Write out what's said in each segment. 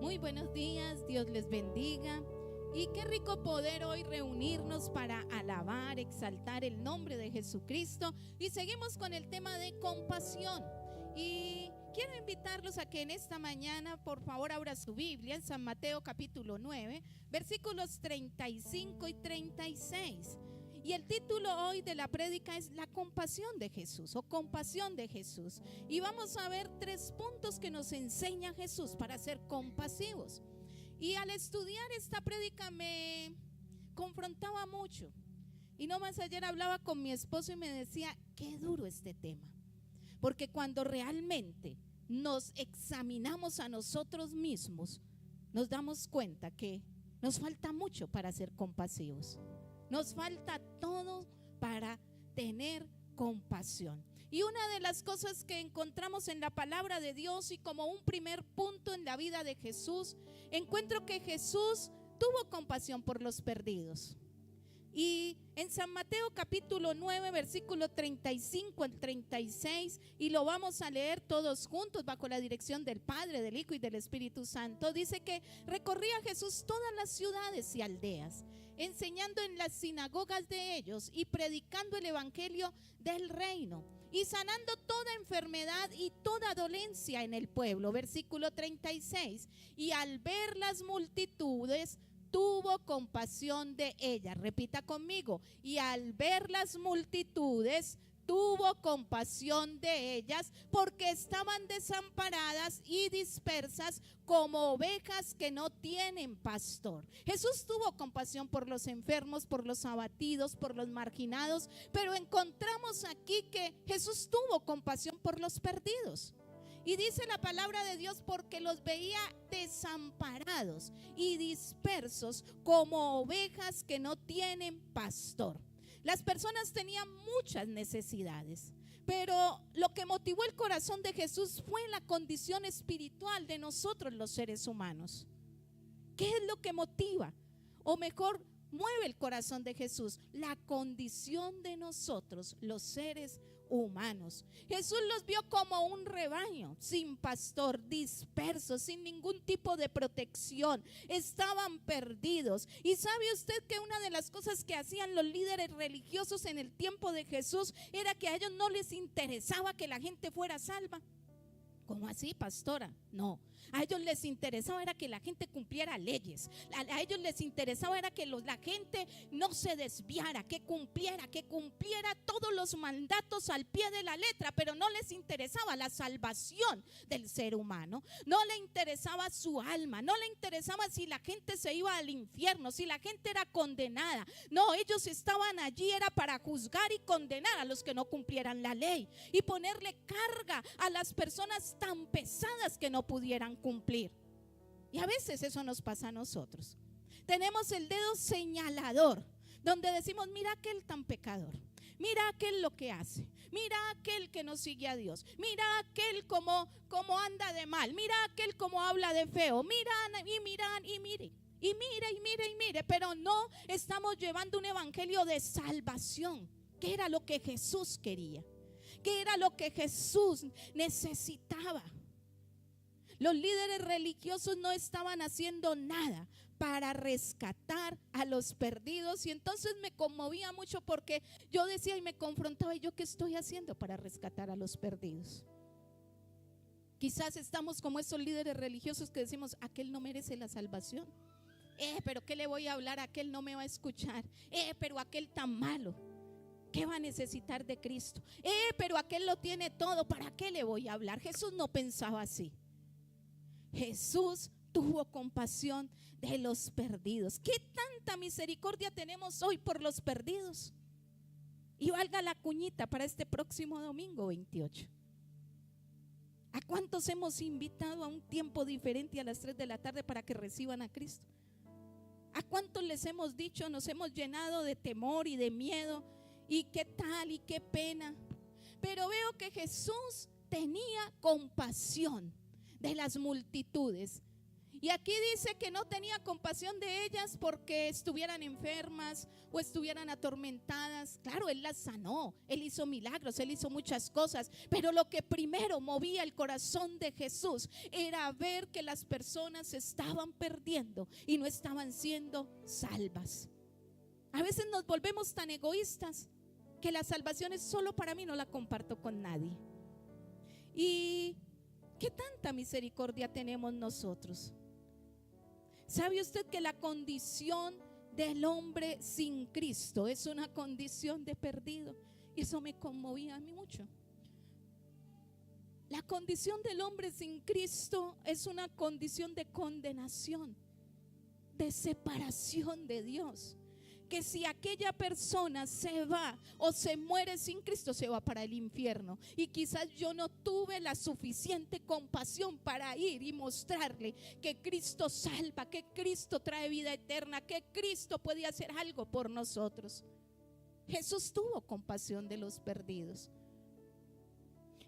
Muy buenos días, Dios les bendiga. Y qué rico poder hoy reunirnos para alabar, exaltar el nombre de Jesucristo. Y seguimos con el tema de compasión. Y quiero invitarlos a que en esta mañana, por favor, abra su Biblia en San Mateo capítulo 9, versículos 35 y 36. Y el título hoy de la prédica es la compasión de Jesús o compasión de Jesús. Y vamos a ver 3 puntos que nos enseña Jesús para ser compasivos. Y al estudiar esta prédica me confrontaba mucho. Y no más ayer hablaba con mi esposo y me decía, qué duro este tema. Porque cuando realmente nos examinamos a nosotros mismos, nos damos cuenta que nos falta mucho para ser compasivos. Nos falta todo para tener compasión. Y una de las cosas que encontramos en la palabra de Dios y como un primer punto en la vida de Jesús, encuentro que Jesús tuvo compasión por los perdidos. Y en San Mateo capítulo 9, versículo 35 al 36, y lo vamos a leer todos juntos bajo la dirección del Padre, del Hijo y del Espíritu Santo, dice que recorría Jesús todas las ciudades y aldeas, enseñando en las sinagogas de ellos y predicando el evangelio del reino y sanando toda enfermedad y toda dolencia en el pueblo. Versículo 36, y al ver las multitudes tuvo compasión de ellas. Repita conmigo, y al ver las multitudes tuvo compasión de ellas, porque estaban desamparadas y dispersas como ovejas que no tienen pastor. Jesús tuvo compasión por los enfermos, por los abatidos, por los marginados, pero encontramos aquí que Jesús tuvo compasión por los perdidos. Y dice la palabra de Dios, porque los veía desamparados y dispersos como ovejas que no tienen pastor. Las personas tenían muchas necesidades, pero lo que motivó el corazón de Jesús fue la condición espiritual de nosotros los seres humanos. ¿Qué es lo que motiva? O mejor, mueve el corazón de Jesús, la condición de nosotros los seres humanos. Jesús los vio como un rebaño sin pastor, dispersos, sin ningún tipo de protección, estaban perdidos. Y sabe usted que una de las cosas que hacían los líderes religiosos en el tiempo de Jesús era que a ellos no les interesaba que la gente fuera salva. ¿Cómo así, pastora? No, a ellos les interesaba era que la gente cumpliera leyes. A ellos les interesaba era que la gente no se desviara, que cumpliera todos los mandatos al pie de la letra. Pero no les interesaba la salvación del ser humano, no le interesaba su alma, no le interesaba si la gente se iba al infierno, si la gente era condenada. No, ellos estaban allí era para juzgar y condenar a los que no cumplieran la ley y ponerle carga a las personas tan pesadas que no pudieran cumplir. Y a veces eso nos pasa a nosotros. Tenemos el dedo señalador, donde decimos, mira aquel tan pecador, mira aquel lo que hace, mira aquel que no sigue a Dios, mira aquel como anda de mal, mira aquel como habla de feo, miran y mire, pero no estamos llevando un evangelio de salvación, que era lo que Jesús quería, que era lo que Jesús necesitaba. Los líderes religiosos no estaban haciendo nada para rescatar a los perdidos. Y entonces me conmovía mucho porque yo decía y me confrontaba, ¿y yo qué estoy haciendo para rescatar a los perdidos? Quizás estamos como esos líderes religiosos que decimos, aquel no merece la salvación. Pero ¿qué le voy a hablar? Aquel no me va a escuchar. Pero aquel tan malo, ¿qué va a necesitar de Cristo? Pero aquel lo tiene todo, ¿para qué le voy a hablar? Jesús no pensaba así. Jesús tuvo compasión de los perdidos. ¿Qué tanta misericordia tenemos hoy por los perdidos? Y valga la cuñita para este próximo domingo 28. ¿A cuántos hemos invitado a un tiempo diferente a las 3 de la tarde para que reciban a Cristo? ¿A cuántos les hemos dicho, nos hemos llenado de temor y de miedo? ¿Y qué tal y qué pena? Pero veo que Jesús tenía compasión de las multitudes. Y aquí dice que no tenía compasión de ellas porque estuvieran enfermas o estuvieran atormentadas. Claro, Él las sanó, Él hizo milagros, Él hizo muchas cosas, pero lo que primero movía el corazón de Jesús era ver que las personas se estaban perdiendo y no estaban siendo salvas. A veces nos volvemos tan egoístas que la salvación es solo para mí, no la comparto con nadie. ¿Y qué tanta misericordia tenemos nosotros? ¿Sabe usted que la condición del hombre sin Cristo es una condición de perdido? Y eso me conmovía a mí mucho. La condición del hombre sin Cristo es una condición de condenación, de separación de Dios. Que si aquella persona se va o se muere sin Cristo, se va para el infierno. Y quizás yo no tuve la suficiente compasión para ir y mostrarle que Cristo salva, que Cristo trae vida eterna, que Cristo puede hacer algo por nosotros. Jesús tuvo compasión de los perdidos.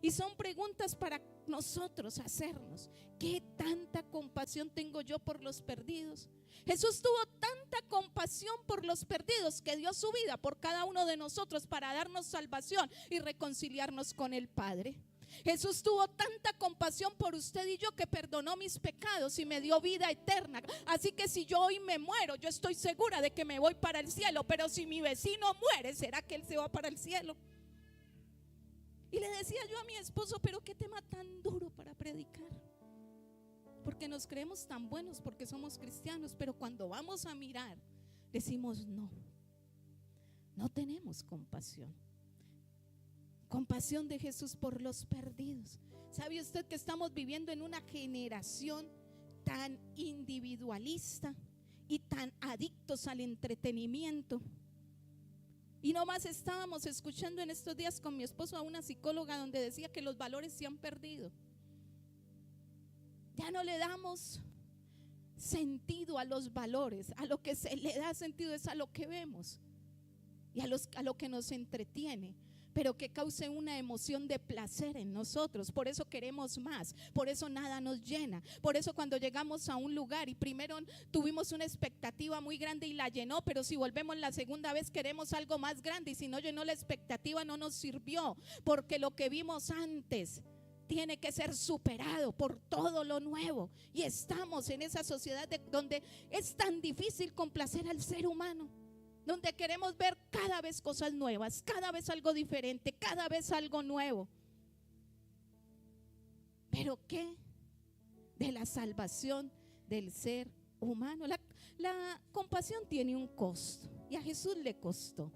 Y son preguntas para nosotros hacernos. ¿Qué tanta compasión tengo yo por los perdidos? Jesús tuvo tanta compasión por los perdidos que dio su vida por cada uno de nosotros para darnos salvación y reconciliarnos con el Padre. Jesús tuvo tanta compasión por usted y yo que perdonó mis pecados y me dio vida eterna. Así que si yo hoy me muero, yo estoy segura de que me voy para el cielo. Pero si mi vecino muere, ¿será que él se va para el cielo? Y le decía yo a mi esposo, pero qué tema tan duro para predicar. Porque nos creemos tan buenos porque somos cristianos, pero cuando vamos a mirar, decimos no tenemos compasión. Compasión de Jesús por los perdidos. ¿Sabe usted que estamos viviendo en una generación tan individualista y tan adictos al entretenimiento? Y nomás estábamos escuchando en estos días con mi esposo a una psicóloga donde decía que los valores se han perdido. Ya no le damos sentido a los valores. A lo que se le da sentido es a lo que vemos y a lo que nos entretiene, pero que cause una emoción de placer en nosotros. Por eso queremos más, por eso nada nos llena. Por eso cuando llegamos a un lugar y primero tuvimos una expectativa muy grande y la llenó, pero si volvemos la segunda vez queremos algo más grande, y si no llenó la expectativa no nos sirvió, porque lo que vimos antes tiene que ser superado por todo lo nuevo. Y estamos en esa sociedad donde es tan difícil complacer al ser humano, donde queremos ver cada vez cosas nuevas, cada vez algo diferente, cada vez algo nuevo. Pero ¿qué de la salvación del ser humano? La compasión tiene un costo y a Jesús le costó.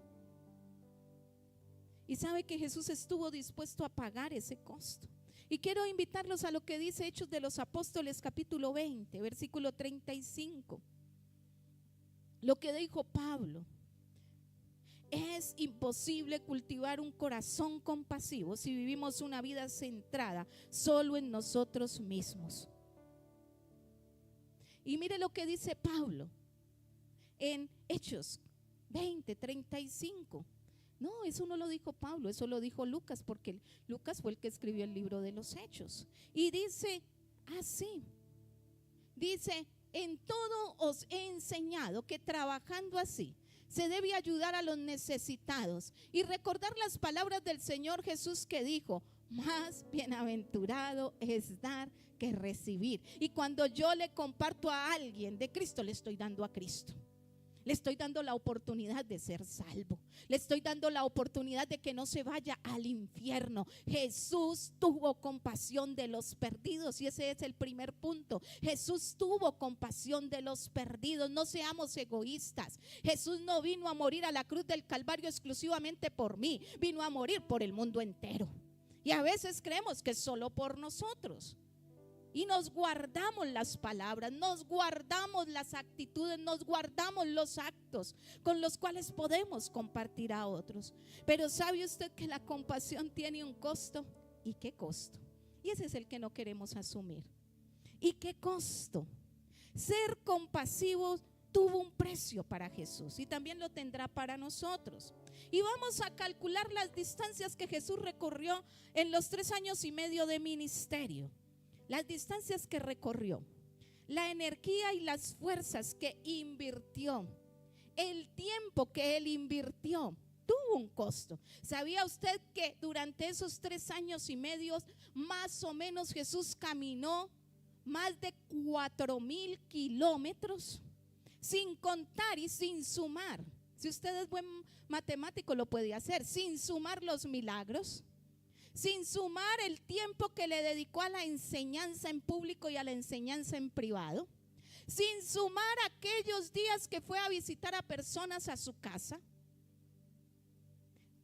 Y sabe que Jesús estuvo dispuesto a pagar ese costo. Y quiero invitarlos a lo que dice Hechos de los Apóstoles capítulo 20, versículo 35. Lo que dijo Pablo: es imposible cultivar un corazón compasivo si vivimos una vida centrada solo en nosotros mismos. Y mire lo que dice Pablo en Hechos 20, 35. No, eso no lo dijo Pablo, eso lo dijo Lucas, porque Lucas fue el que escribió el libro de los Hechos. Y dice así, dice: en todo os he enseñado que trabajando así se debe ayudar a los necesitados y recordar las palabras del Señor Jesús que dijo: más bienaventurado es dar que recibir. Y cuando yo le comparto a alguien de Cristo, le estoy dando a Cristo. Le estoy dando la oportunidad de ser salvo. Le estoy dando la oportunidad de que no se vaya al infierno. Jesús tuvo compasión de los perdidos y ese es el primer punto. Jesús tuvo compasión de los perdidos. No seamos egoístas. Jesús no vino a morir a la cruz del Calvario exclusivamente por mí. Vino a morir por el mundo entero. Y a veces creemos que es solo por nosotros. Y nos guardamos las palabras, nos guardamos las actitudes, nos guardamos los actos con los cuales podemos compartir a otros. Pero ¿sabe usted que la compasión tiene un costo? ¿Y qué costo? Y ese es el que no queremos asumir. ¿Y qué costo? Ser compasivos tuvo un precio para Jesús y también lo tendrá para nosotros. Y vamos a calcular las distancias que Jesús recorrió en los 3 años y medio de ministerio. Las distancias que recorrió. la energía y las fuerzas que invirtió, el tiempo que él invirtió, tuvo un costo. ¿Sabía usted que durante esos 3 años y medio, más o menos, Jesús caminó más de 4,000 kilómetros? Sin contar y sin sumar, si usted es buen matemático lo puede hacer, sin sumar los milagros, sin sumar el tiempo que le dedicó a la enseñanza en público y a la enseñanza en privado, sin sumar aquellos días que fue a visitar a personas a su casa.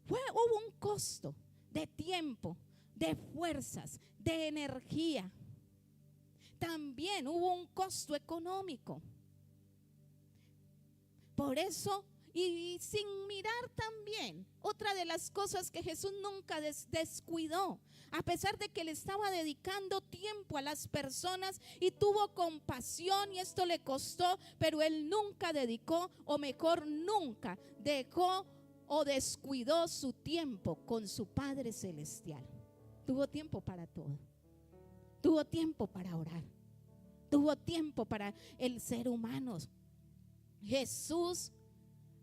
Hubo un costo de tiempo, de fuerzas, de energía. También hubo un costo económico. Por eso, y sin mirar también, otra de las cosas que Jesús nunca descuidó, a pesar de que le estaba dedicando tiempo a las personas y tuvo compasión y esto le costó, pero él nunca dedicó, o mejor nunca dejó o descuidó su tiempo con su Padre Celestial. Tuvo tiempo para todo. Tuvo tiempo para orar. Tuvo tiempo para el ser humano.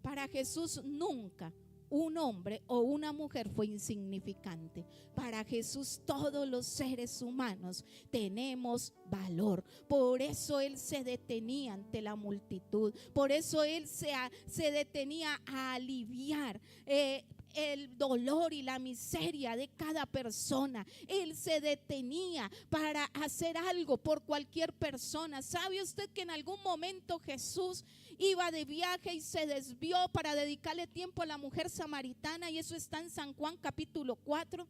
Para Jesús nunca un hombre o una mujer fue insignificante. Para Jesús todos los seres humanos tenemos valor. Por eso Él se detenía ante la multitud. Por eso Él se detenía a aliviar el dolor y la miseria de cada persona. Él se detenía para hacer algo por cualquier persona. ¿Sabe usted que en algún momento Jesús iba de viaje y se desvió para dedicarle tiempo a la mujer samaritana? Y eso está en San Juan capítulo 4.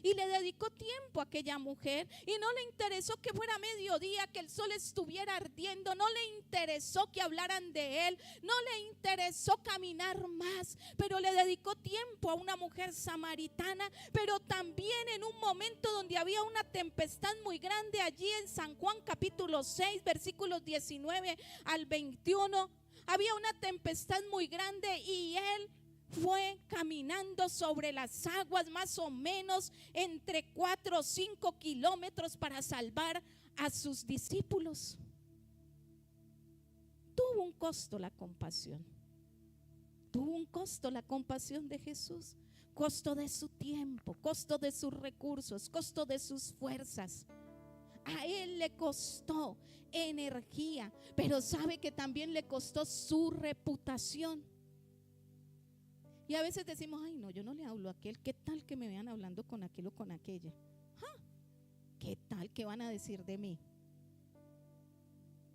Y le dedicó tiempo a aquella mujer y no le interesó que fuera mediodía, que el sol estuviera ardiendo, no le interesó que hablaran de él, no le interesó caminar más, pero le dedicó tiempo a una mujer samaritana. Pero también en un momento donde había una tempestad muy grande, allí en San Juan capítulo 6 versículos 19 al 21, había una tempestad muy grande y él fue caminando sobre las aguas más o menos entre 4 o 5 kilómetros para salvar a sus discípulos. Tuvo un costo la compasión. Tuvo un costo la compasión de Jesús. Costo de su tiempo, costo de sus recursos, costo de sus fuerzas. A él le costó energía, pero sabe que también le costó su reputación. Y a veces decimos, ay no, yo no le hablo a aquel, ¿qué tal que me vean hablando con aquel o con aquella? ¿Qué tal que van a decir de mí?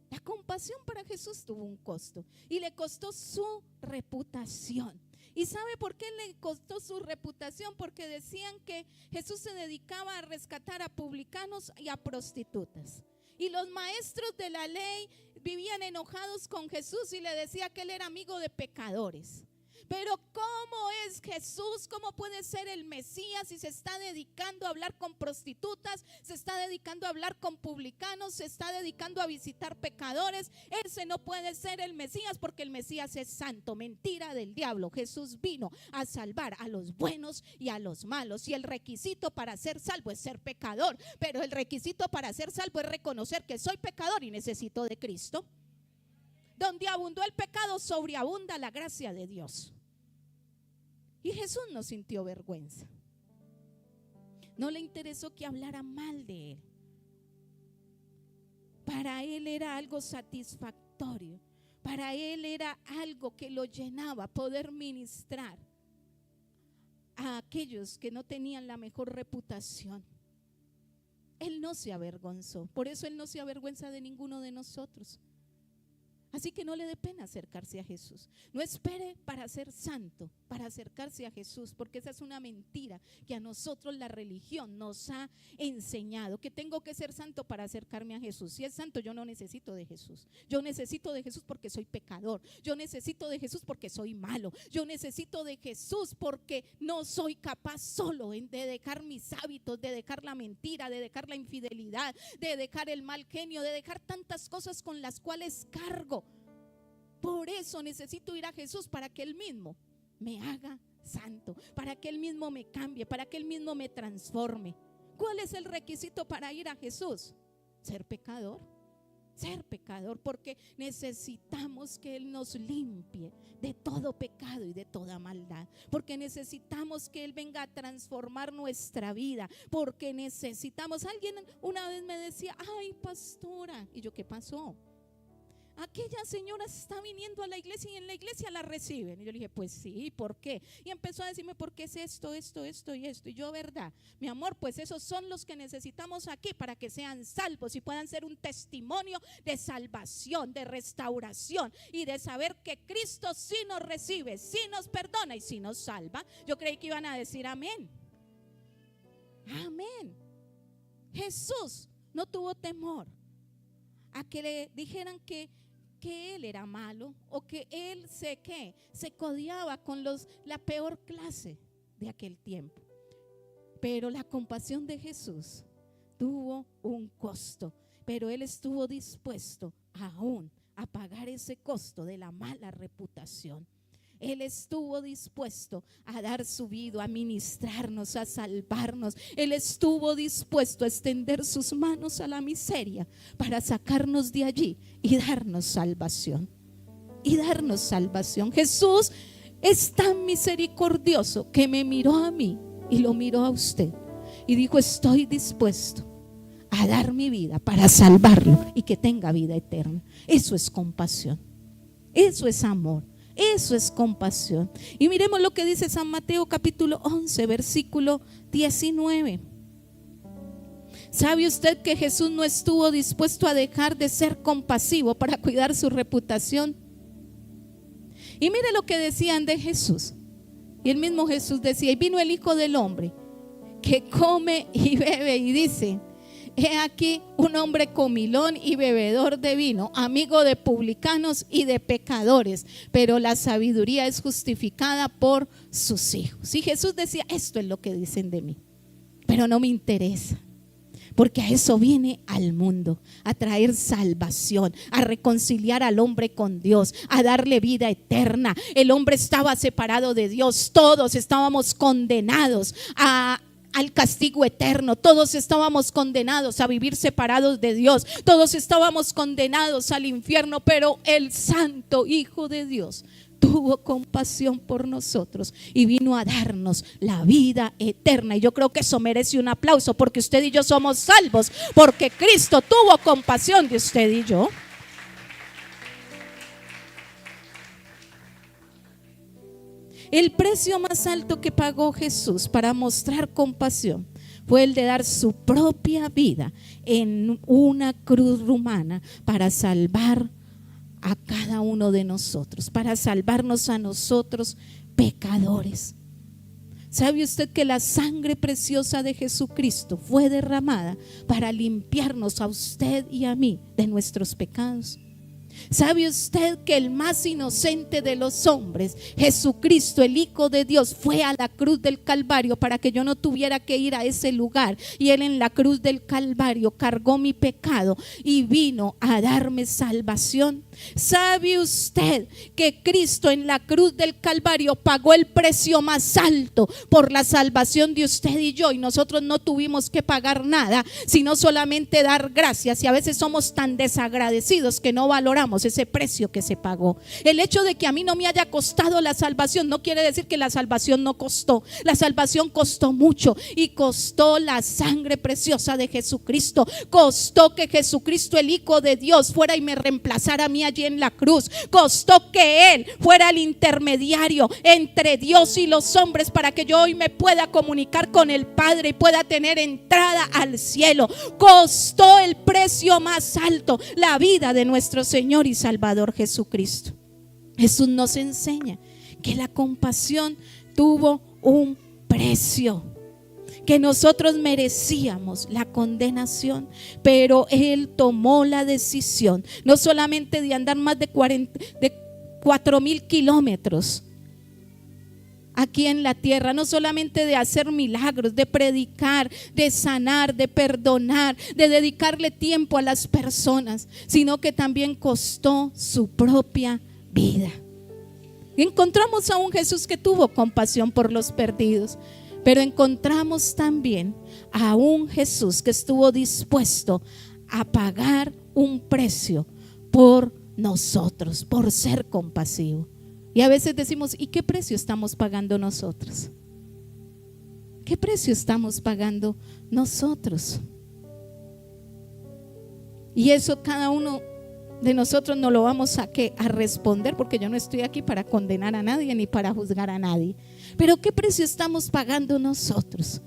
La compasión para Jesús tuvo un costo y le costó su reputación. ¿Y sabe por qué le costó su reputación? Porque decían que Jesús se dedicaba a rescatar a publicanos y a prostitutas. Y los maestros de la ley vivían enojados con Jesús y le decía que él era amigo de pecadores. Pero ¿cómo es Jesús? ¿Cómo puede ser el Mesías si se está dedicando a hablar con prostitutas, se está dedicando a hablar con publicanos, se está dedicando a visitar pecadores? Ese no puede ser el Mesías, porque el Mesías es santo. Mentira del diablo. Jesús vino a salvar a los buenos y a los malos, y el requisito para ser salvo es ser pecador, pero el requisito para ser salvo es reconocer que soy pecador y necesito de Cristo. Donde abundó el pecado, sobreabunda la gracia de Dios. Y Jesús no sintió vergüenza. No le interesó que hablara mal de él. Para él era algo satisfactorio. Para él era algo que lo llenaba, poder ministrar a aquellos que no tenían la mejor reputación. Él no se avergonzó. Por eso él no se avergüenza de ninguno de nosotros. Así que no le dé pena acercarse a Jesús. No espere para ser santo, para acercarse a Jesús, porque esa es una mentira que a nosotros la religión nos ha enseñado, que tengo que ser santo para acercarme a Jesús. Si es santo, yo no necesito de Jesús. Yo necesito de Jesús porque soy pecador. Yo necesito de Jesús porque soy malo. Yo necesito de Jesús porque no soy capaz solo de dejar mis hábitos, de dejar la mentira, de dejar la infidelidad, de dejar el mal genio, de dejar tantas cosas con las cuales cargo. Por eso necesito ir a Jesús, para que Él mismo me haga santo, para que Él mismo me cambie, para que Él mismo me transforme. ¿Cuál es el requisito para ir a Jesús? Ser pecador, ser pecador, porque necesitamos que Él nos limpie de todo pecado y de toda maldad, porque necesitamos que Él venga a transformar nuestra vida, porque necesitamos. Alguien una vez me decía: ay, pastora, y yo: ¿qué pasó? Aquella señora está viniendo a la iglesia y en la iglesia la reciben. Y yo le dije: pues sí, ¿por qué? Y empezó a decirme: ¿por qué es esto y esto? Y yo: verdad, mi amor, pues esos son los que necesitamos aquí para que sean salvos y puedan ser un testimonio de salvación, de restauración y de saber que Cristo sí nos recibe, sí nos perdona y sí nos salva. Yo creí que iban a decir amén. Amén. Jesús no tuvo temor a que le dijeran que Él era malo, o que Él se codiaba con la peor clase de aquel tiempo. Pero la compasión de Jesús tuvo un costo, pero Él estuvo dispuesto aún a pagar ese costo de la mala reputación. Él estuvo dispuesto a dar su vida, a ministrarnos, a salvarnos. Él estuvo dispuesto a extender sus manos a la miseria para sacarnos de allí y darnos salvación. Jesús es tan misericordioso que me miró a mí y lo miró a usted y dijo: estoy dispuesto a dar mi vida para salvarlo y que tenga vida eterna. Eso es compasión, eso es amor, eso es compasión. Y miremos lo que dice San Mateo capítulo 11 versículo 19. ¿Sabe usted que Jesús no estuvo dispuesto a dejar de ser compasivo para cuidar su reputación? Y mire lo que decían de Jesús. Y el mismo Jesús decía: y vino el Hijo del Hombre, que come y bebe, y dice: he aquí un hombre comilón y bebedor de vino, amigo de publicanos y de pecadores, pero la sabiduría es justificada por sus hijos. Y Jesús decía: esto es lo que dicen de mí, pero no me interesa, porque a eso viene al mundo, a traer salvación, a reconciliar al hombre con Dios, a darle vida eterna. El hombre estaba separado de Dios, todos estábamos condenados al castigo eterno, todos estábamos condenados a vivir separados de Dios, todos estábamos condenados al infierno, pero el Santo Hijo de Dios tuvo compasión por nosotros y vino a darnos la vida eterna. Y yo creo que eso merece un aplauso, porque usted y yo somos salvos porque Cristo tuvo compasión de usted y yo. El precio más alto que pagó Jesús para mostrar compasión fue el de dar su propia vida en una cruz romana para salvar a cada uno de nosotros, para salvarnos a nosotros pecadores. ¿Sabe usted que la sangre preciosa de Jesucristo fue derramada para limpiarnos a usted y a mí de nuestros pecados? ¿Sabe usted que el más inocente de los hombres, Jesucristo, el Hijo de Dios, fue a la cruz del Calvario para que yo no tuviera que ir a ese lugar? Y Él en la cruz del Calvario cargó mi pecado y vino a darme salvación. ¿Sabe usted que Cristo en la cruz del Calvario pagó el precio más alto por la salvación de usted y yo? Y nosotros no tuvimos que pagar nada, sino solamente dar gracias. Y a veces somos tan desagradecidos que no valoramos ese precio que se pagó. El hecho de que a mí no me haya costado la salvación no quiere decir que la salvación no costó. La salvación costó mucho, y costó la sangre preciosa de Jesucristo. Costó que Jesucristo, el Hijo de Dios, fuera y me reemplazara a mí allí en la cruz. Costó que Él fuera el intermediario entre Dios y los hombres para que yo hoy me pueda comunicar con el Padre y pueda tener entrada al cielo. Costó el precio más alto, la vida de nuestro Señor y Salvador Jesucristo. Jesús nos enseña que la compasión tuvo un precio, que nosotros merecíamos la condenación, pero Él tomó la decisión no solamente de andar más de 4,000 kilómetros aquí en la tierra, no solamente de hacer milagros, de predicar, de sanar, de perdonar, de dedicarle tiempo a las personas, sino que también costó su propia vida. Encontramos a un Jesús que tuvo compasión por los perdidos, pero encontramos también a un Jesús que estuvo dispuesto a pagar un precio por nosotros, por ser compasivo. Y a veces decimos, ¿y qué precio estamos pagando nosotros? ¿Qué precio estamos pagando nosotros? Y eso cada uno de nosotros no lo vamos a responder, porque yo no estoy aquí para condenar a nadie ni para juzgar a nadie. Pero ¿qué precio estamos pagando nosotros?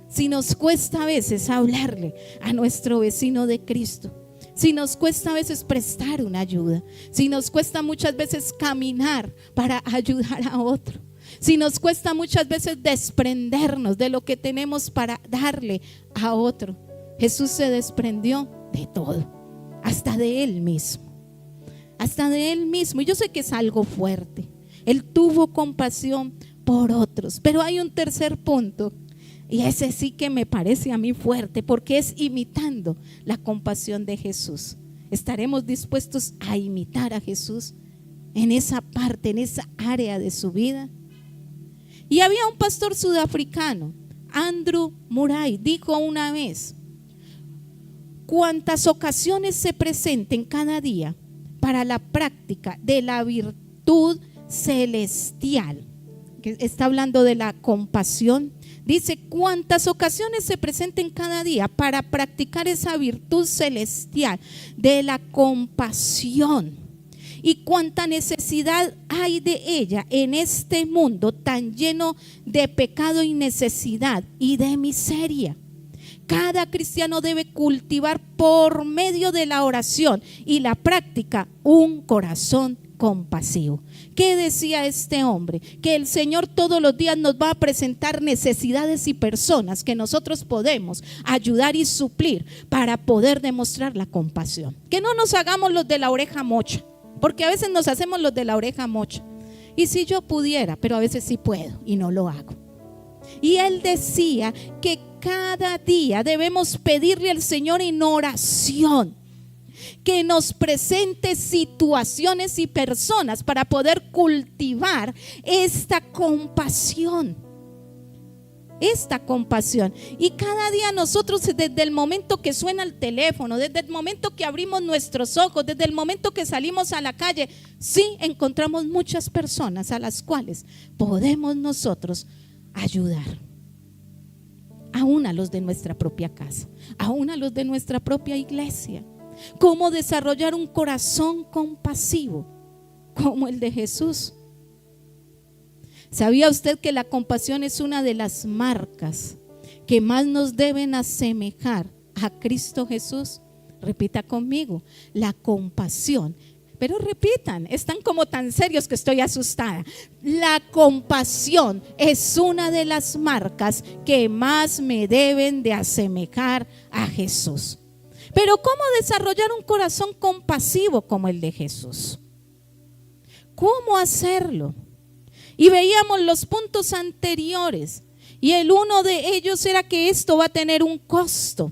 Si nos cuesta a veces hablarle a nuestro vecino de Cristo, si nos cuesta a veces prestar una ayuda, si nos cuesta muchas veces caminar para ayudar a otro, si nos cuesta muchas veces desprendernos de lo que tenemos para darle a otro. Jesús se desprendió de todo, hasta de Él mismo, hasta de Él mismo. Y yo sé que es algo fuerte. Él tuvo compasión por otros. Pero hay un tercer punto, y ese sí que me parece a mí fuerte, porque es imitando la compasión de Jesús. ¿Estaremos dispuestos a imitar a Jesús en esa parte, en esa área de su vida? Y había un pastor sudafricano, Andrew Murray, dijo una vez: cuantas ocasiones se presenten cada día para la práctica de la virtud celestial, que está hablando de la compasión, dice: cuantas ocasiones se presenten cada día para practicar esa virtud celestial de la compasión, y cuánta necesidad hay de ella en este mundo tan lleno de pecado y necesidad y de miseria. Cada cristiano debe cultivar por medio de la oración y la práctica un corazón compasivo. ¿Qué decía este hombre? Que el Señor todos los días nos va a presentar necesidades y personas que nosotros podemos ayudar y suplir para poder demostrar la compasión. Que no nos hagamos los de la oreja mocha, porque a veces nos hacemos los de la oreja mocha. Y si yo pudiera, pero a veces sí puedo y no lo hago. Y él decía que cada día debemos pedirle al Señor en oración que nos presente situaciones y personas para poder cultivar esta compasión. Esta compasión. Y cada día nosotros, desde el momento que suena el teléfono, desde el momento que abrimos nuestros ojos, desde el momento que salimos a la calle, sí encontramos muchas personas a las cuales podemos nosotros ayudar. Aún a los de nuestra propia casa, aún a los de nuestra propia iglesia. Cómo desarrollar un corazón compasivo como el de Jesús. ¿Sabía usted que la compasión es una de las marcas que más nos deben asemejar a Cristo Jesús? Repita conmigo: la compasión. Pero repitan, están como tan serios que estoy asustada. La compasión es una de las marcas que más me deben de asemejar a Jesús. Pero ¿cómo desarrollar un corazón compasivo como el de Jesús? ¿Cómo hacerlo? Y veíamos los puntos anteriores, y el uno de ellos era que esto va a tener un costo.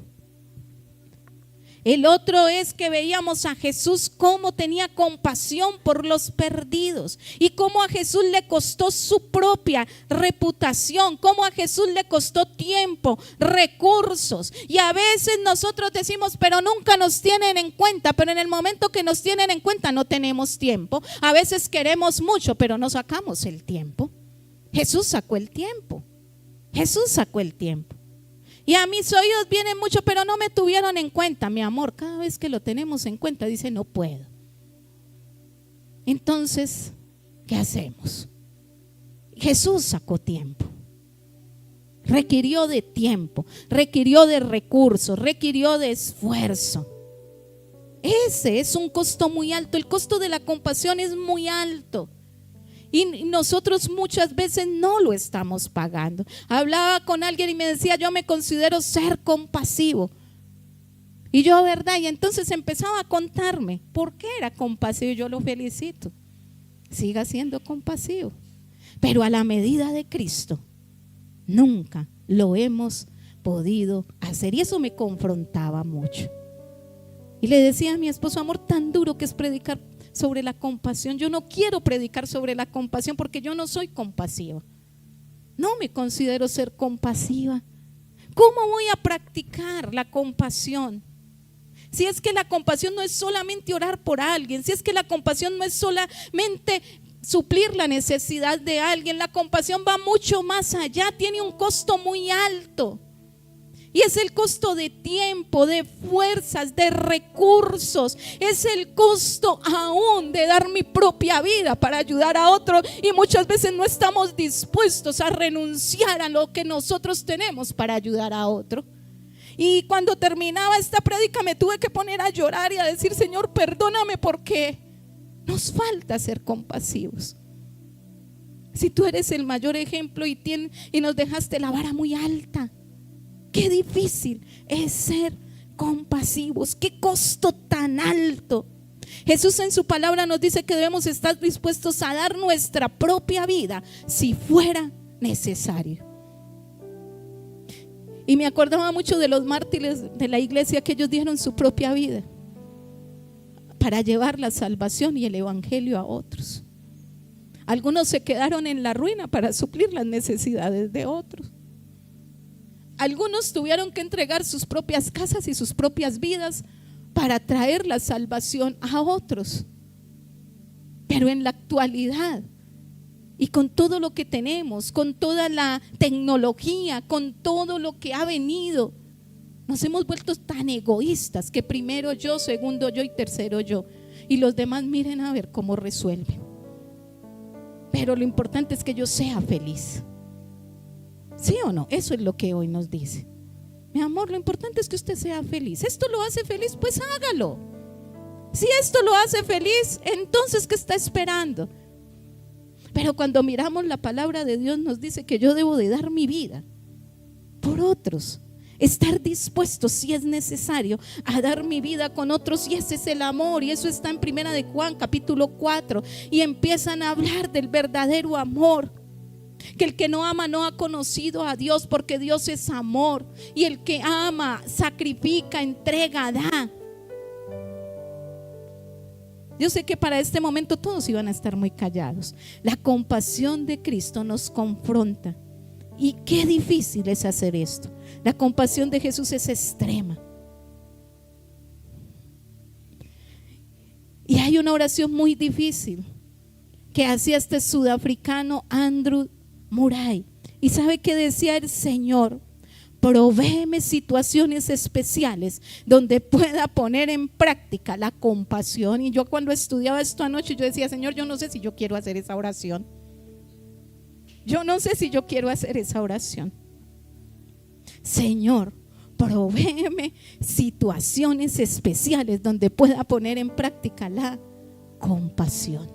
El otro es que veíamos a Jesús cómo tenía compasión por los perdidos, y cómo a Jesús le costó su propia reputación, cómo a Jesús le costó tiempo, recursos. Y a veces nosotros decimos, pero nunca nos tienen en cuenta. Pero en el momento que nos tienen en cuenta no tenemos tiempo. A veces queremos mucho, pero no sacamos el tiempo. Jesús sacó el tiempo. Jesús sacó el tiempo. Y a mis oídos vienen mucho, pero no me tuvieron en cuenta. Mi amor, cada vez que lo tenemos en cuenta dice no puedo. Entonces, ¿qué hacemos? Jesús sacó tiempo. Requirió de tiempo, requirió de recursos, requirió de esfuerzo. Ese es un costo muy alto. El costo de la compasión es muy alto. Y nosotros muchas veces no lo estamos pagando. Hablaba con alguien y me decía, yo me considero ser compasivo. Y yo, ¿verdad? Y entonces empezaba a contarme por qué era compasivo. Yo lo felicito. Siga siendo compasivo. Pero a la medida de Cristo, nunca lo hemos podido hacer. Y eso me confrontaba mucho. Y le decía a mi esposo, amor, tan duro que es predicar sobre la compasión. Yo no quiero predicar sobre la compasión porque yo no soy compasiva. No me considero ser compasiva. ¿Cómo voy a practicar la compasión si es que la compasión no es solamente orar por alguien, si es que la compasión no es solamente suplir la necesidad de alguien, la compasión va mucho más allá, tiene un costo muy alto. Y es el costo de tiempo, de fuerzas, de recursos. Es el costo aún de dar mi propia vida para ayudar a otro. Y muchas veces no estamos dispuestos a renunciar a lo que nosotros tenemos para ayudar a otro. Y cuando terminaba esta prédica me tuve que poner a llorar y a decir: Señor, perdóname, porque nos falta ser compasivos. Si tú eres el mayor ejemplo y nos dejaste la vara muy alta, qué difícil es ser compasivos, qué costo tan alto. Jesús en su palabra nos dice que debemos estar dispuestos a dar nuestra propia vida si fuera necesario. Y me acordaba mucho de los mártires de la iglesia, que ellos dieron su propia vida para llevar la salvación y el evangelio a otros. Algunos se quedaron en la ruina para suplir las necesidades de otros. Algunos tuvieron que entregar sus propias casas y sus propias vidas para traer la salvación a otros. Pero en la actualidad, y con todo lo que tenemos, con toda la tecnología, con todo lo que ha venido, nos hemos vuelto tan egoístas que primero yo, segundo yo y tercero yo, y los demás miren a ver cómo resuelven. Pero lo importante es que yo sea feliz. ¿Sí o no? Eso es lo que hoy nos dice. Mi amor, lo importante es que usted sea feliz. ¿Esto lo hace feliz? Pues hágalo. Si esto lo hace feliz, entonces ¿qué está esperando? Pero cuando miramos la palabra de Dios, nos dice que yo debo de dar mi vida por otros, estar dispuesto, si es necesario, a dar mi vida con otros. Y ese es el amor. Y eso está en 1 de Juan capítulo 4. Y empiezan a hablar del verdadero amor, que el que no ama no ha conocido a Dios, porque Dios es amor. Y el que ama sacrifica, entrega, da. Yo sé que para este momento todos iban a estar muy callados. La compasión de Cristo nos confronta. Y qué difícil es hacer esto. La compasión de Jesús es extrema. Y hay una oración muy difícil que hacía este sudafricano Andrew Murray. Y sabe que decía el Señor: provéeme situaciones especiales donde pueda poner en práctica la compasión. Y yo cuando estudiaba esto anoche, yo decía: Señor, yo no sé si yo quiero hacer esa oración. Yo no sé si yo quiero hacer esa oración. Señor, provéeme situaciones especiales donde pueda poner en práctica la compasión.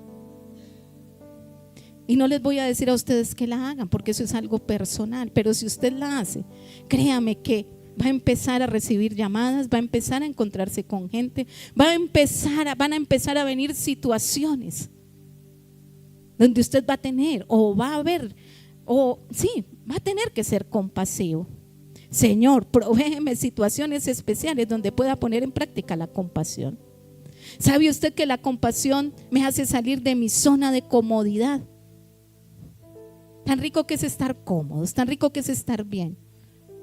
Y no les voy a decir a ustedes que la hagan, porque eso es algo personal. Pero si usted la hace, créame que va a empezar a recibir llamadas, va a empezar a encontrarse con gente, van a empezar a venir situaciones donde usted va a tener, o va a ver, o sí, va a tener que ser compasivo. Señor, provéeme situaciones especiales donde pueda poner en práctica la compasión. ¿Sabe usted que la compasión me hace salir de mi zona de comodidad? Tan rico que es estar cómodos, tan rico que es estar bien.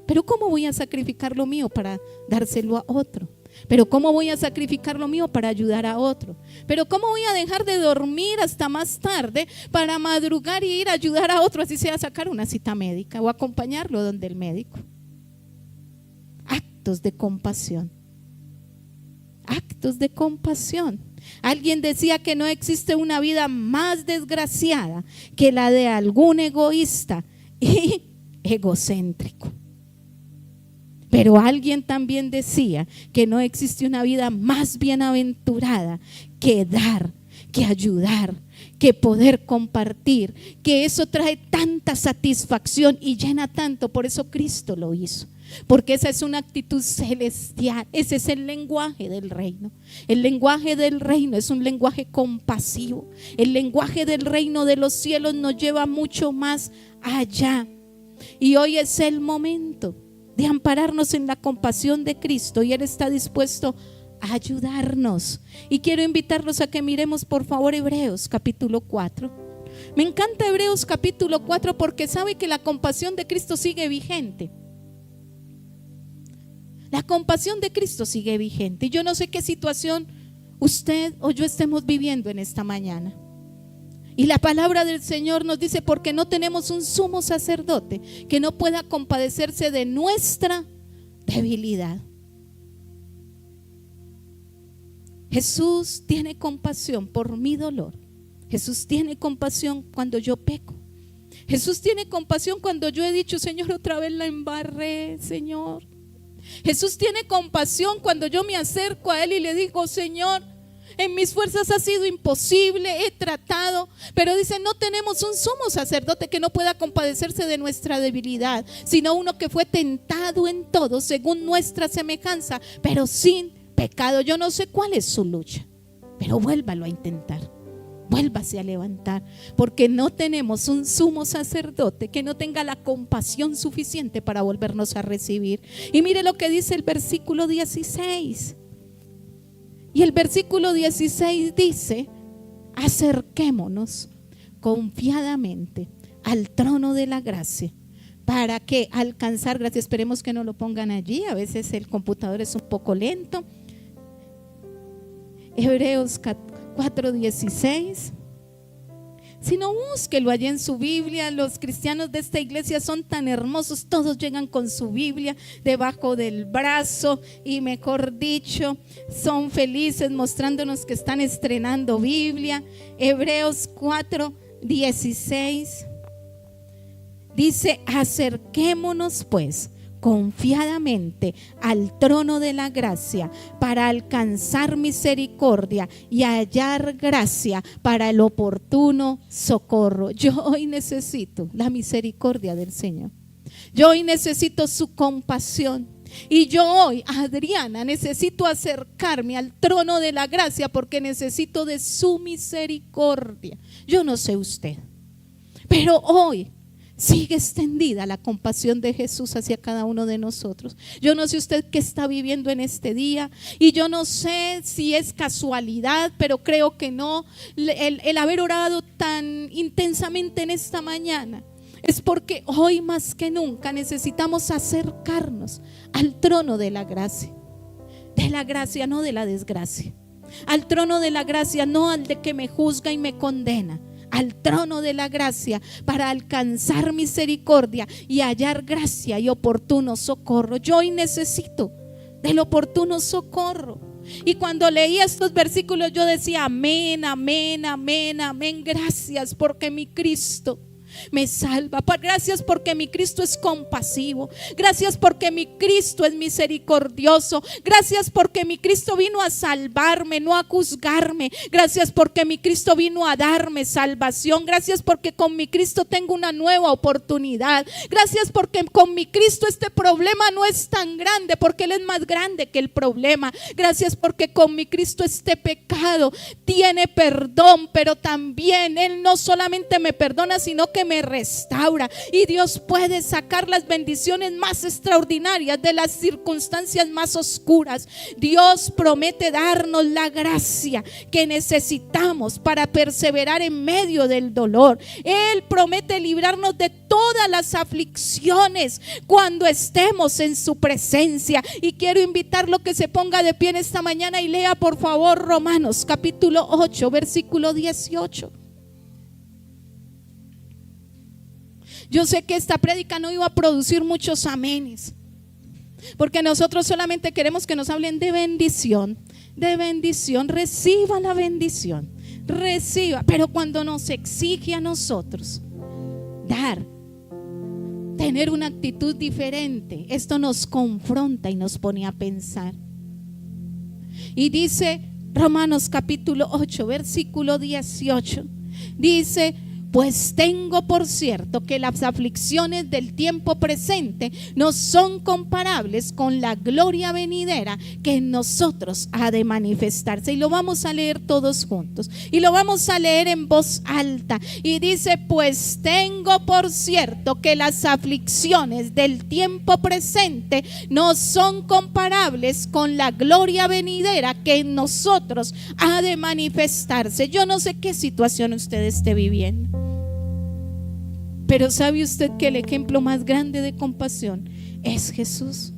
Pero ¿cómo voy a sacrificar lo mío para dárselo a otro? Pero ¿cómo voy a sacrificar lo mío para ayudar a otro? Pero ¿cómo voy a dejar de dormir hasta más tarde para madrugar y ir a ayudar a otro, así sea sacar una cita médica o acompañarlo donde el médico? Actos de compasión. Actos de compasión. Alguien decía que no existe una vida más desgraciada que la de algún egoísta y egocéntrico. Pero alguien también decía que no existe una vida más bienaventurada que dar, que ayudar, que poder compartir, que eso trae tanta satisfacción y llena tanto. Por eso Cristo lo hizo, porque esa es una actitud celestial. Ese es el lenguaje del reino. El lenguaje del reino es un lenguaje compasivo. El lenguaje del reino de los cielos nos lleva mucho más allá. Y hoy es el momento de ampararnos en la compasión de Cristo, y Él está dispuesto a ayudarnos. Y quiero invitarlos a que miremos por favor Hebreos capítulo 4. Me encanta Hebreos capítulo 4 porque sabe que la compasión de Cristo sigue vigente. La compasión de Cristo sigue vigente. Y yo no sé qué situación usted o yo estemos viviendo en esta mañana. Y la palabra del Señor nos dice: porque no tenemos un sumo sacerdote que no pueda compadecerse de nuestra debilidad. Jesús tiene compasión por mi dolor. Jesús tiene compasión cuando yo peco. Jesús tiene compasión cuando yo he dicho: Señor, otra vez la embarré, Señor. Jesús tiene compasión cuando yo me acerco a Él y le digo: Señor, en mis fuerzas ha sido imposible, he tratado. Pero dice: no tenemos un sumo sacerdote que no pueda compadecerse de nuestra debilidad, sino uno que fue tentado en todo según nuestra semejanza, pero sin pecado. Yo no sé cuál es su lucha, pero vuélvalo a intentar. Vuélvase a levantar, porque no tenemos un sumo sacerdote que no tenga la compasión suficiente para volvernos a recibir. Y mire lo que dice el versículo 16. Y el versículo 16 dice: acerquémonos confiadamente al trono de la gracia, para que alcanzar gracia. Esperemos que no lo pongan allí, a veces el computador es un poco lento. Hebreos 4:16. Si no, búsquelo allí en su Biblia. Los cristianos de esta iglesia son tan hermosos, todos llegan con su Biblia debajo del brazo, y mejor dicho, son felices mostrándonos que están estrenando Biblia. Hebreos 4:16 dice: acerquémonos pues confiadamente al trono de la gracia para alcanzar misericordia y hallar gracia para el oportuno socorro. Yo hoy necesito la misericordia del Señor. Yo hoy necesito su compasión. Y yo hoy, Adriana, necesito acercarme al trono de la gracia porque necesito de su misericordia. Yo no sé usted, pero hoy sigue extendida la compasión de Jesús hacia cada uno de nosotros. Yo no sé usted qué está viviendo en este día, y yo no sé si es casualidad, pero creo que no. El haber orado tan intensamente en esta mañana es porque hoy más que nunca necesitamos acercarnos al trono de la gracia. De la gracia, no de la desgracia. Al trono de la gracia, no al de que me juzga y me condena. Al trono de la gracia para alcanzar misericordia y hallar gracia y oportuno socorro. Yo hoy necesito del oportuno socorro. Y cuando leía estos versículos yo decía: amén, amén, amén, amén. Gracias porque mi Cristo me salva. Gracias porque mi Cristo es compasivo. Gracias porque mi Cristo es misericordioso. Gracias porque mi Cristo vino a salvarme, no a juzgarme. Gracias porque mi Cristo vino a darme salvación. Gracias porque con mi Cristo tengo una nueva oportunidad. Gracias porque con mi Cristo este problema no es tan grande, porque Él es más grande que el problema. Gracias porque con mi Cristo este pecado tiene perdón, pero también Él no solamente me perdona, sino que me restaura. Y Dios puede sacar las bendiciones más extraordinarias de las circunstancias más oscuras. Dios promete darnos la gracia que necesitamos para perseverar en medio del dolor. Él promete librarnos de todas las aflicciones cuando estemos en su presencia. Y quiero invitarlo que se ponga de pie en esta mañana y lea por favor Romanos capítulo 8 versículo 18. Yo sé que esta prédica no iba a producir muchos amenes, porque nosotros solamente queremos que nos hablen de bendición, de bendición. Reciba la bendición, reciba. Pero cuando nos exige a nosotros dar, tener una actitud diferente, esto nos confronta y nos pone a pensar. Y dice Romanos capítulo 8 versículo 18, dice: pues tengo por cierto que las aflicciones del tiempo presente no son comparables con la gloria venidera que en nosotros ha de manifestarse. Y lo vamos a leer todos juntos, y lo vamos a leer en voz alta. Y dice: pues tengo por cierto que las aflicciones del tiempo presente no son comparables con la gloria venidera que en nosotros ha de manifestarse. Yo no sé qué situación usted esté viviendo, pero ¿sabe usted que el ejemplo más grande de compasión es Jesús?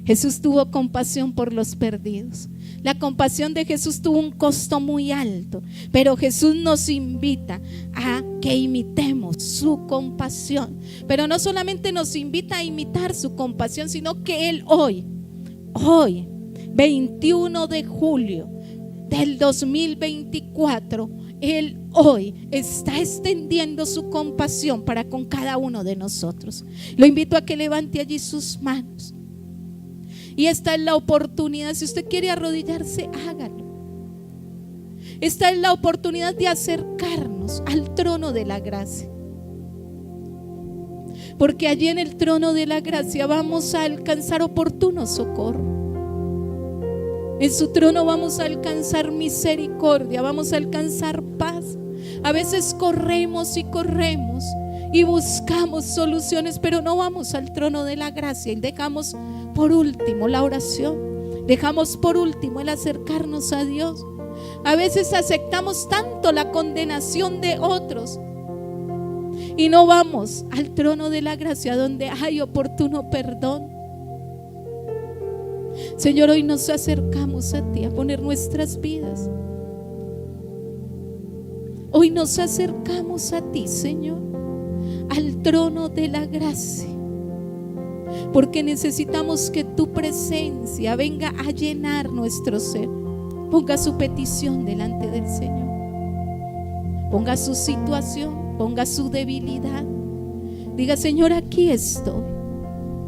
Jesús tuvo compasión por los perdidos. La compasión de Jesús tuvo un costo muy alto, pero Jesús nos invita a que imitemos su compasión. Pero no solamente nos invita a imitar su compasión, sino que Él hoy, 21 de julio del 2024, Él hoy está extendiendo su compasión para con cada uno de nosotros. Lo invito a que levante allí sus manos. Y esta es la oportunidad. Si usted quiere arrodillarse, hágalo. Esta es la oportunidad de acercarnos al trono de la gracia, porque allí en el trono de la gracia vamos a alcanzar oportuno socorro. En su trono vamos a alcanzar misericordia, vamos a alcanzar paz. A veces corremos y buscamos soluciones, pero no vamos al trono de la gracia y dejamos por último la oración, dejamos por último el acercarnos a Dios. A veces aceptamos tanto la condenación de otros y no vamos al trono de la gracia donde hay oportuno perdón. Señor, hoy nos acercamos a ti a poner nuestras vidas. Hoy nos acercamos a ti, Señor, al trono de la gracia, porque necesitamos que tu presencia venga a llenar nuestro ser. Ponga su petición delante del Señor, ponga su situación, ponga su debilidad. Diga: Señor, aquí estoy,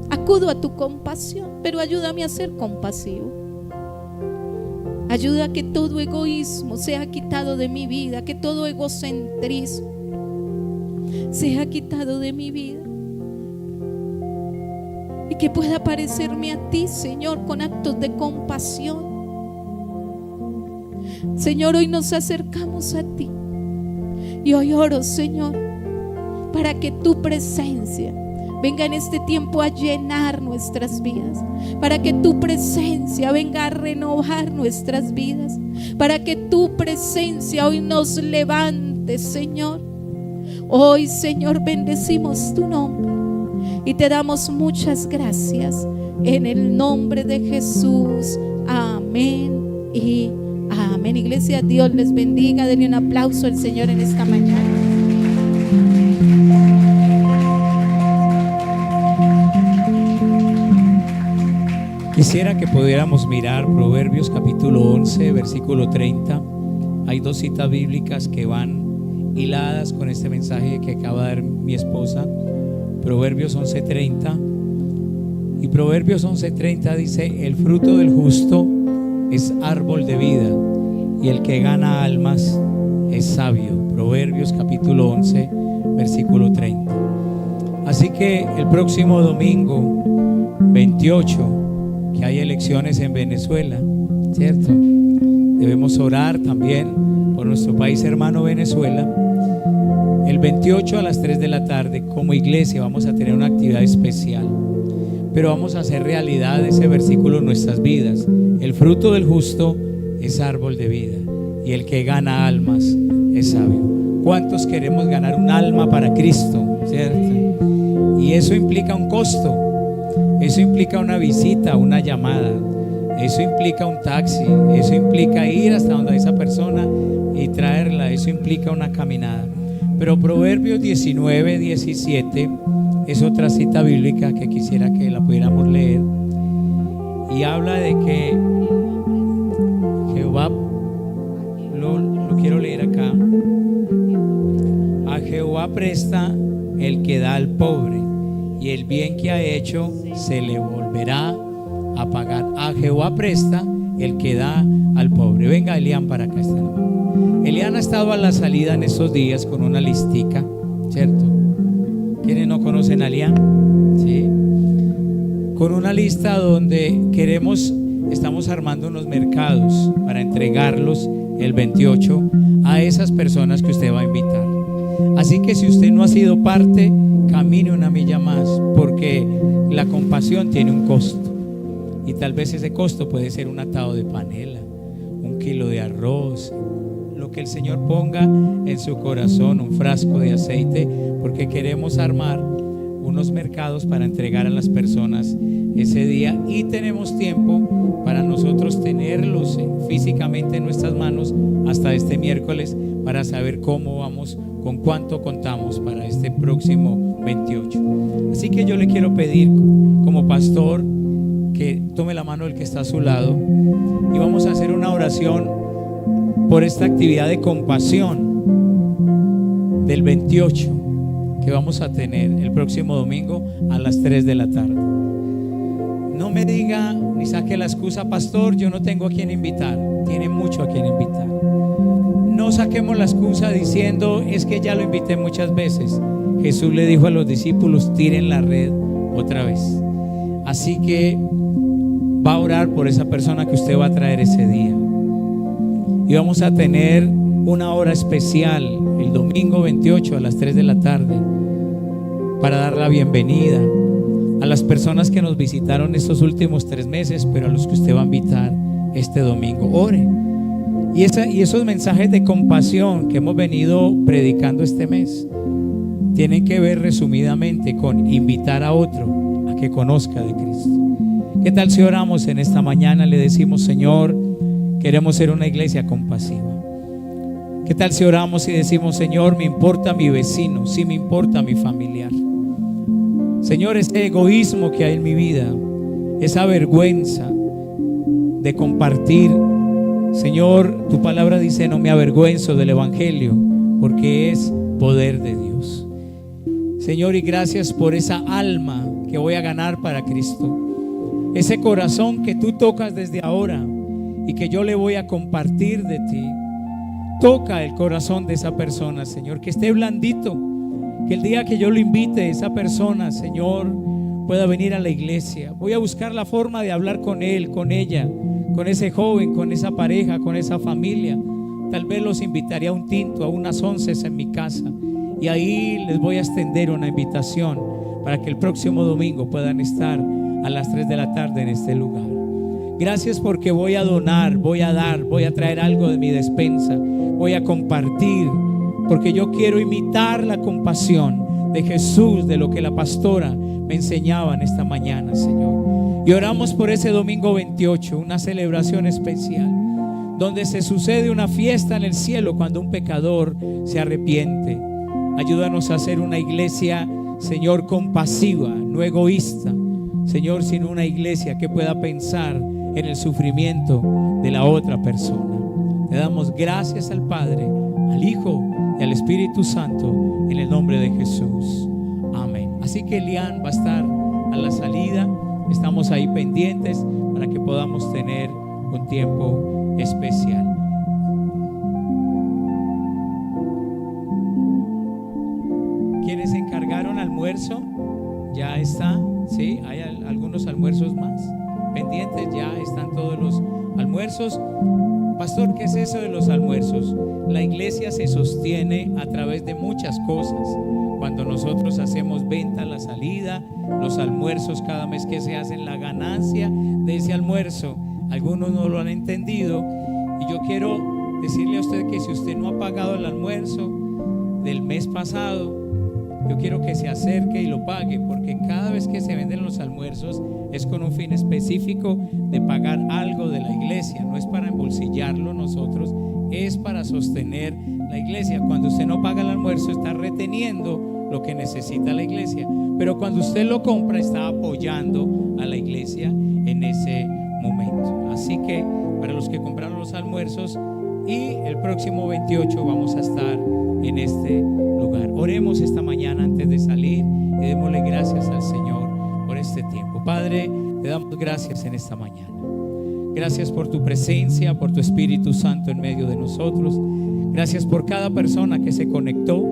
acudo a tu compasión, pero ayúdame a ser compasivo. Ayuda a que todo egoísmo sea quitado de mi vida, que todo egocentrismo sea quitado de mi vida, y que pueda parecerme a ti, Señor, con actos de compasión. Señor, hoy nos acercamos a ti y hoy oro, Señor, para que tu presencia venga en este tiempo a llenar nuestras vidas, para que tu presencia venga a renovar nuestras vidas, para que tu presencia hoy nos levante, Señor. Hoy, Señor, bendecimos tu nombre y te damos muchas gracias en el nombre de Jesús. Amén y amén. Iglesia, Dios les bendiga. Denle un aplauso al Señor en esta mañana. Quisiera que pudiéramos mirar Proverbios capítulo 11, versículo 30. Hay dos citas bíblicas que van hiladas con este mensaje que acaba de dar mi esposa. Proverbios 11:30. Y Proverbios 11:30 dice: el fruto del justo es árbol de vida, y el que gana almas es sabio. Proverbios capítulo 11, versículo 30. Así que el próximo domingo 28, que hay elecciones en Venezuela, ¿cierto? Debemos orar también por nuestro país hermano Venezuela. El 28 a las 3 de la tarde, como iglesia, vamos a tener una actividad especial, pero vamos a hacer realidad ese versículo en nuestras vidas. El fruto del justo es árbol de vida, y el que gana almas es sabio. ¿Cuántos queremos ganar un alma para Cristo, cierto? Y eso implica un costo. Eso implica una visita, una llamada. Eso implica un taxi. Eso implica ir hasta donde hay esa persona y traerla. Eso implica una caminada. Pero Proverbios 19:17 es otra cita bíblica que quisiera que la pudiéramos leer. Y habla de que Jehová, lo quiero leer acá. A Jehová presta el que da al pobre, y el bien que ha hecho se le volverá a pagar. A Jehová presta el que da al pobre. Venga Elian para acá. Elian ha estado a la salida en estos días con una listica, ¿cierto? ¿Quiénes no conocen a Elian? ¿Sí? Con una lista donde estamos armando unos mercados para entregarlos el 28 a esas personas que usted va a invitar. Así que si usted no ha sido parte, camine una milla más, porque la compasión tiene un costo, y tal vez ese costo puede ser un atado de panela, un kilo de arroz, lo que el Señor ponga en su corazón, un frasco de aceite, porque queremos armar unos mercados para entregar a las personas ese día, y tenemos tiempo para nosotros tenerlos físicamente en nuestras manos hasta este miércoles para saber cómo vamos, con cuánto contamos para este próximo 28. Así que yo le quiero pedir como pastor que tome la mano del que está a su lado y vamos a hacer una oración por esta actividad de compasión del 28 que vamos a tener el próximo domingo a las 3 de la tarde. No me diga ni saque la excusa: pastor, yo no tengo a quien invitar. Tiene mucho a quien invitar. No saquemos la excusa diciendo: es que ya lo invité muchas veces. Jesús le dijo a los discípulos: tiren la red otra vez. Así que va a orar por esa persona que usted va a traer ese día, y vamos a tener una hora especial el domingo 28 a las 3 de la tarde para dar la bienvenida a las personas que nos visitaron estos últimos 3 meses, pero a los que usted va a invitar este domingo. Ore. Y esos mensajes de compasión que hemos venido predicando este mes tienen que ver resumidamente con invitar a otro a que conozca de Cristo. ¿Qué tal si oramos en esta mañana? Le decimos: Señor, queremos ser una iglesia compasiva. ¿Qué tal si oramos y decimos: Señor, me importa mi vecino, sí me importa mi familiar? Señor, ese egoísmo que hay en mi vida, esa vergüenza de compartir, Señor, tu palabra dice: no me avergüenzo del evangelio, porque es poder de Dios. Señor, y gracias por esa alma que voy a ganar para Cristo, ese corazón que tú tocas desde ahora y que yo le voy a compartir de ti. Toca el corazón de esa persona, Señor, que esté blandito, que el día que yo lo invite, esa persona, Señor, pueda venir a la iglesia. Voy a buscar la forma de hablar con él, con ella, con ese joven, con esa pareja, con esa familia. Tal vez los invitaría a un tinto, a unas 11 en mi casa, y ahí les voy a extender una invitación para que el próximo domingo puedan estar a las 3 de la tarde en este lugar. Gracias porque voy a donar, voy a dar, voy a traer algo de mi despensa, voy a compartir, porque yo quiero imitar la compasión de Jesús, de lo que la pastora me enseñaba en esta mañana, Señor. Y oramos por ese domingo 28, una celebración especial, donde se sucede una fiesta en el cielo cuando un pecador se arrepiente. Ayúdanos a hacer una iglesia, Señor, compasiva, no egoísta, Señor, sino una iglesia que pueda pensar en el sufrimiento de la otra persona. Le damos gracias al Padre, al Hijo y al Espíritu Santo, en el nombre de Jesús. Amén. Así que Elian va a estar a la salida. Estamos ahí pendientes para que podamos tener un tiempo especial. ¿Quiénes encargaron almuerzo? Ya está, ¿sí? Hay algunos almuerzos más pendientes, ya están todos los almuerzos. Pastor, ¿qué es eso de los almuerzos? La iglesia se sostiene a través de muchas cosas. Cuando nosotros hacemos venta a la salida, los almuerzos cada mes que se hacen, la ganancia de ese almuerzo, algunos no lo han entendido, y yo quiero decirle a usted que si usted no ha pagado el almuerzo del mes pasado, yo quiero que se acerque y lo pague, porque cada vez que se venden los almuerzos es con un fin específico de pagar algo de la iglesia. No es para embolsillarlo nosotros, es para sostener la iglesia. Cuando usted no paga el almuerzo, está reteniendo lo que necesita la iglesia, pero cuando usted lo compra, está apoyando a la iglesia en ese momento. Así que para los que compraron los almuerzos, y el próximo 28 vamos a estar en este lugar. Oremos esta mañana antes de salir y démosle gracias al Señor por este tiempo. Padre, te damos gracias en esta mañana. Gracias por tu presencia, por tu Espíritu Santo en medio de nosotros. Gracias por cada persona que se conectó,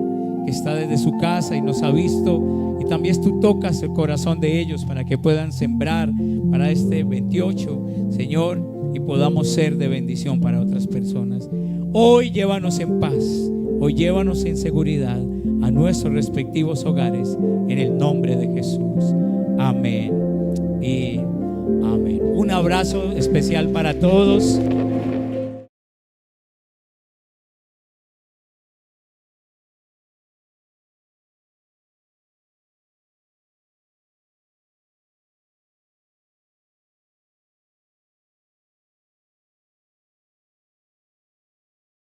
que está desde su casa y nos ha visto, y también tú tocas el corazón de ellos para que puedan sembrar para este 28, Señor, y podamos ser de bendición para otras personas. Hoy llévanos en paz, hoy llévanos en seguridad a nuestros respectivos hogares, en el nombre de Jesús. Amén y amén. Un abrazo especial para todos.